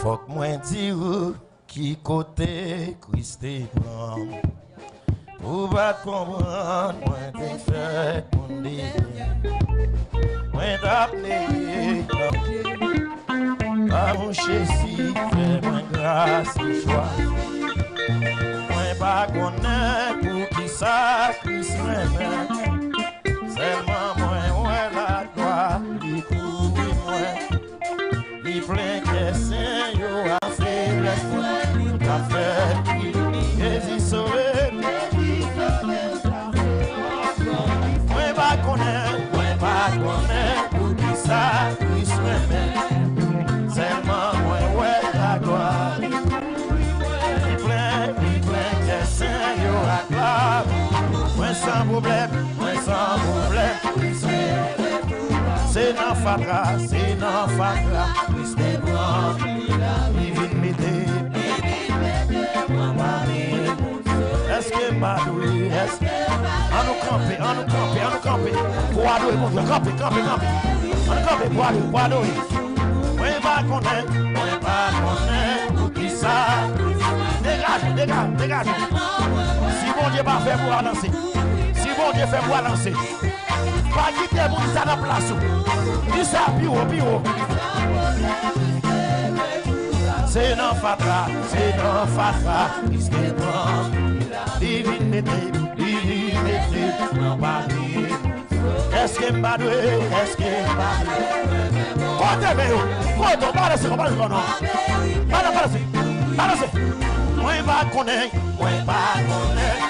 Faut que moi dire qui côté Christ est blanc. Pour pas comprendre, moi t'ai fait mon délire. Moi t'appelé, pas mon chéri, fais-moi grâce et choix. Moi pas connaître pour qui ça Christ m'aime. Seulement moi, ouais la gloire, lui couvre moi. Lui plein que saint, yo a fait l'espoir, a fait Jésus sauvé. Moi pas connaître pour qui ça Christ m'aime. Seulement moi, ouais la gloire, lui plein que saint, yo a gloire. Moi sans problème. C'est dans Fatra, Christ est blanc, il vient m'aider, est-ce que Madoui, est-ce que on nous camper, Boileau, mon Dieu, camper, on nous camper, Boileau, moi pas connaître, pour qui ça, dégage, si mon Dieu pas fait pour avancer. Bon Dieu fait moi lancer. Pas quitter mon ça dans place. Dis ça pio. C'est dans Fatra, Christ est blanc. Divine mété, non pas est-ce que m'badoué, Côté méo, balance, non. Balance. Moi pas connaître,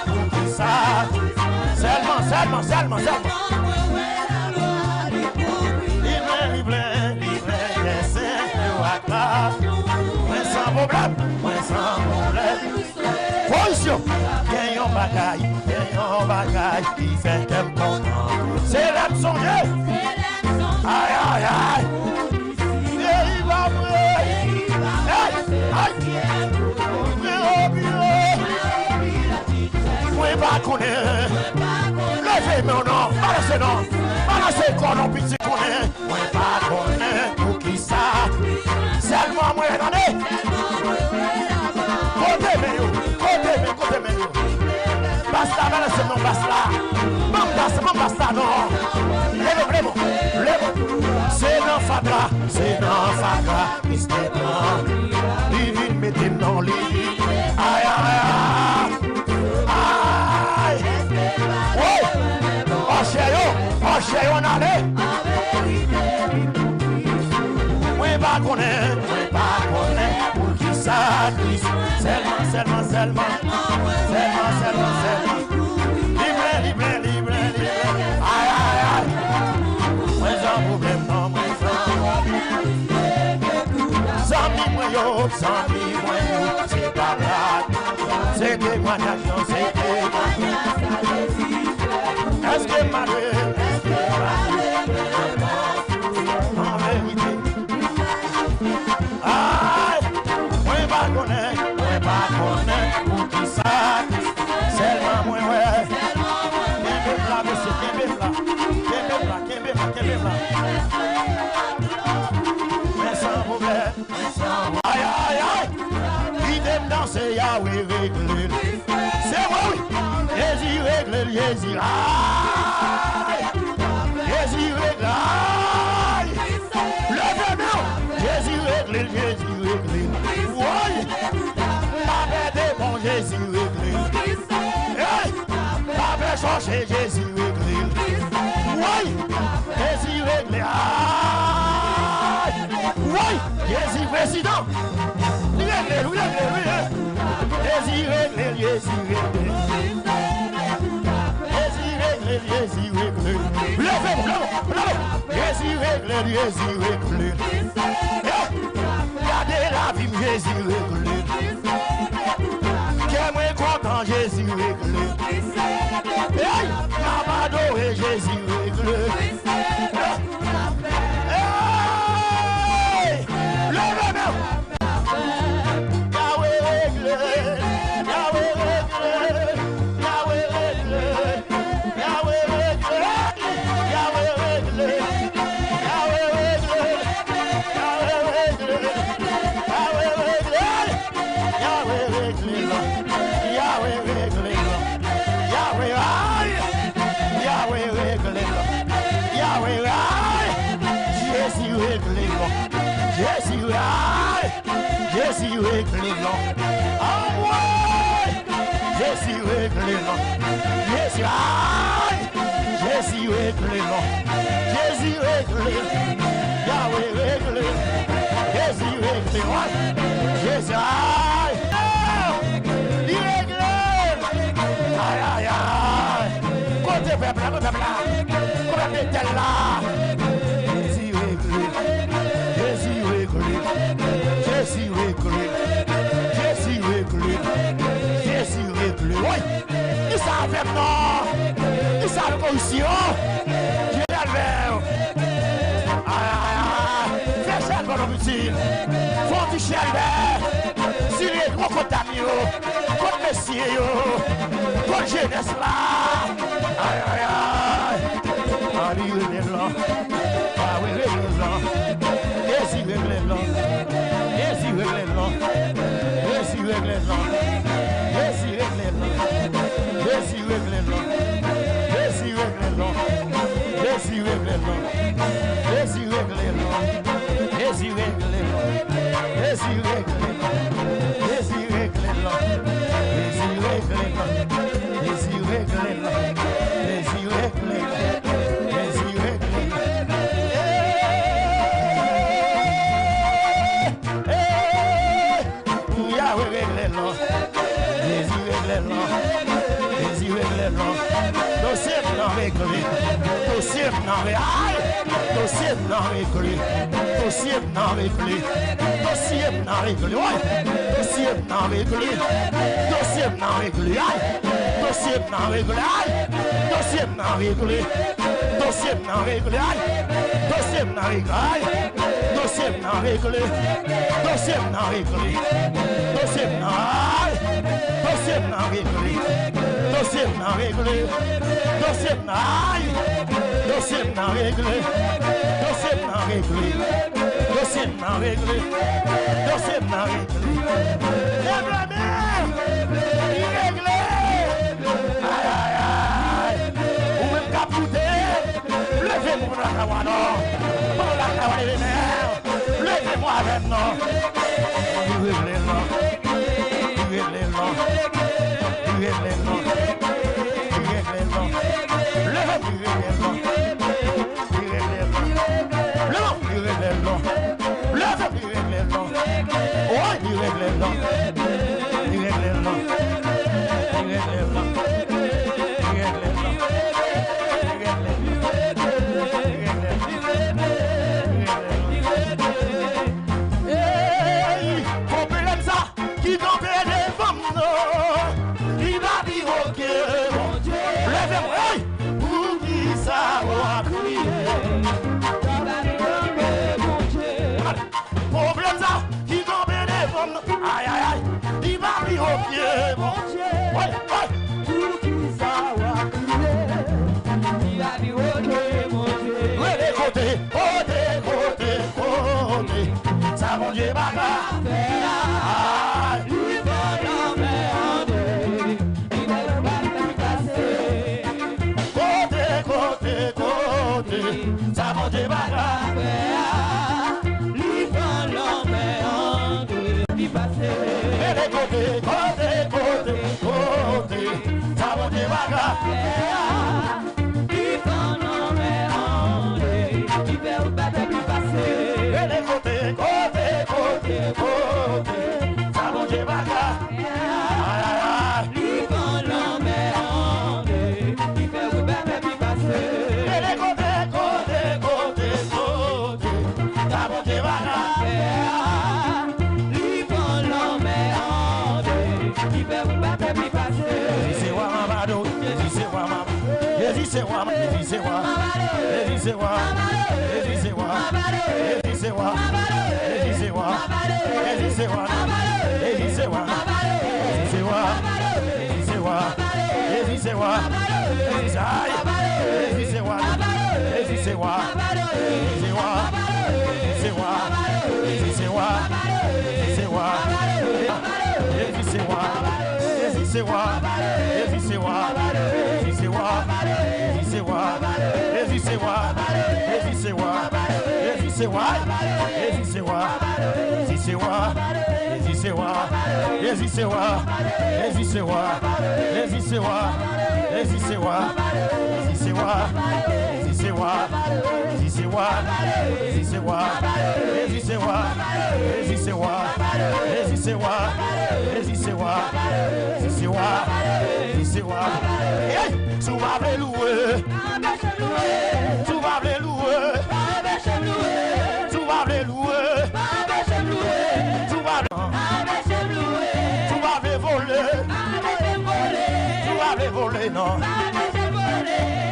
pour qui ça. Seulement. Libre, laissez le waka. Moins sans problème. Position. Gagnons bagaille, qui fait qu'elle content. C'est l'âme songée. Aïe. Il va moi pas connaître. Levez mon nom, balancez quoi non petit connaît. Moi pas connaître pour qui ça. Seulement moi attendez. Côté meilleur. Basta balancez non basta. Basta non. Levez. C'est dans Fatra. Christ est blanc. Divine mettez dans lit. Aïe. Oh chérie, on allait. Moi pas connaître, pour qui ça Christ. Seulement. Libre. Aïe. Moi j'en problème non, moi Zami moi yo, c'est pas grave. C'est témoignage. Est-ce que Marie, en vérité, moi pas connaître, pour qui ça, seulement moi, ouais. Kembe plat. Mais sans problème, aïe. L'idée de danser, Yahweh réglé. C'est moi, oui. Jésus réglé. Jésus réglé. Levez-nous. Jésus réglé. Oui. La paix des bons, Jésus réglé. La paix changée, Jésus réglé. Oui. Jésus réglé. Oui. Jésus président. Réglé. Jésus réglé. Levez-vous. Jésus réglé. Regardez la vie, Jésus réglé. Qu'est-moi content, Jésus réglé. Amado et Jésus réglé. Levez-vous. Yahweh réglé. Yahweh Jésus, aïe, Jésus réglé non. Ah ouais, Jésus réglé non. Jésus, aïe, Jésus réglé non. Jésus réglé, Yahweh réglé, Jésus réglé, ouais. Jésus, aïe, il réglé. Aïe, aïe, aïe. Côté peuple, côté peuple, côté tel là. Jésus réglé, Jésus réglé, Jésus réglé, Jésus réglé, Jésus réglé. Oui, il savait non, il savait position. Dieu est le fais ça comme on dit. Faut du chaleur, si les gros contaminés, contre messieurs, contre jeunesse là. Aïe, aïe, aïe. Allez, les blancs. Ah oui, les blancs. Jésus avec les blancs. Jésus avec les blancs. Jésus avec les blancs. Jésus avec les blancs. Jésus avec les blancs. Jésus avec les blancs. Jésus avec les blancs. Jésus avec les blancs. Jésus avec les blancs. Jésus avec les blancs. Jésus avec les blancs. Jésus avec les blancs. Jésus avec les blancs. Jésus avec les blancs. Dossier non réglé, dossier non réglé, dossier non réglé, dossier non réglé, dossier non réglé, ouais, dossier non réglé, dossier non réglé, dossier non réglé, dossier non réglé, dossier non réglé, dossier non réglé, dossier non réglé, dossier non réglé, dossier non dossier non réglé, dossier non réglé, dossier non dossier non réglé, dossier non réglé, dossier non réglé, dossier non réglé. Lève la main, il réglé. Aïe aïe aïe, ou même capoté, levez mon rakawano, mon rakawano les mains, levez-moi avec non, il réglé non. Aïe aïe aïe, il va lui au pied, mon Dieu. Ouais, ouais. Tout qui savoir crier, il va lui au pied, mon Dieu. Ouais, des côtés, côté, côté, côté. Ça, mon Dieu, va faire. Il va l'emmerder, il va le passer. Côté, côté, côté. Ça, mon Dieu, va faire. Côté, côté, côté, côté, ça va débarquer. Il faut nommer il fait au bâtard plus passer. Les côtés, côté, côté, côté, ça va débarquer. Il faut nommer il fait au bâtard plus passer. Les côtés, côté, côté, côté, ça va débarquer. C'est moi, c'est moi, c'est moi, c'est moi, c'est moi, c'est moi, c'est moi, c'est moi, c'est moi, c'est moi, c'est moi, c'est moi, Non,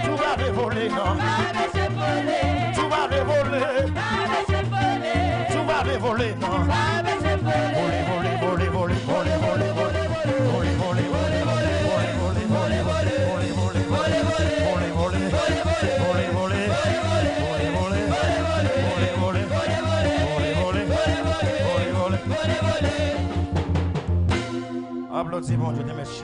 tu vas voler, non, tu vas voler, tu vas voler, non, voler, voler, voler, voler, voler, voler, voler, voler, voler, applaudis mon Dieu, merci.